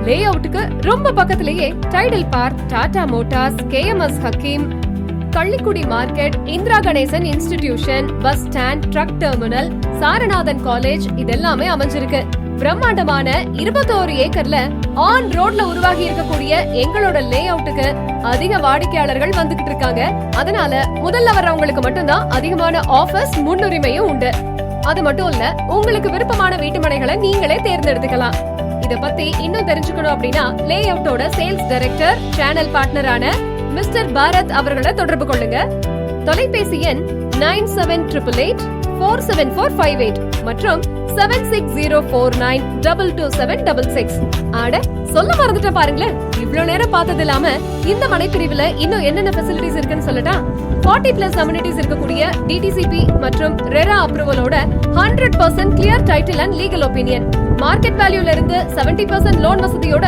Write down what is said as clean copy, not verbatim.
லே அவுட்டுக்கு ரொம்ப பக்கத்திலேயே Tidel park, Tata motors, KMS Hakeem, Kallikudi market, Indira Ganesan institution, bus stand, truck terminal, Saranathan college இதெல்லாமே அமைஞ்சிருக்கு. பிரம்மாண்டமான 21 ஏக்கர்ல ஆன் ரோட்ல உருவாகி இருக்கக்கூடிய எங்களோட லே அவுட்டுக்கு அதிக வாடிக்கையாளர்கள் வந்துகிட்டு இருக்காங்க. அதனால முதல்ல வர்றவங்களுக்கு மட்டும்தான் அதிகமான ஆஃபர்ஸ், முன்னுரிமையும் உண்டு. அது மட்டும் இல்ல, உங்களுக்கு விருப்பமான வீட்டுமனைகளை நீங்களே தேர்ந்தெடுத்துக்கலாம். இத பத்தி இன்னும் தெரிஞ்சுக்கணும் அப்படின்னா லே அவுட்டோட சேல்ஸ் டைரக்டர், சேனல் பார்ட்னரான மிஸ்டர் பாரத் அவர்களை தொடர்பு கொள்ளுங்க. தொலைபேசி எண் 9788847458 மற்றும் 7604922766. ஆட சொல்ல மறந்துட்ட பாருங்களேன். இவ்வளவு நேரம் பார்த்தது இல்லாம இந்த மனைப்பிரிவுல இன்னும் என்னென்ன ஃபெசிலிட்டிஸ் இருக்குன்னு சொல்லட்டா? 40+ அம்யூனிட்டிஸ் இருக்கக்கூடிய DTCP மற்றும் ரெரா அப்ரூவலோட 100% clear title and legal opinion, market வேல்யூல இருந்து 70% லோன் வசதியோட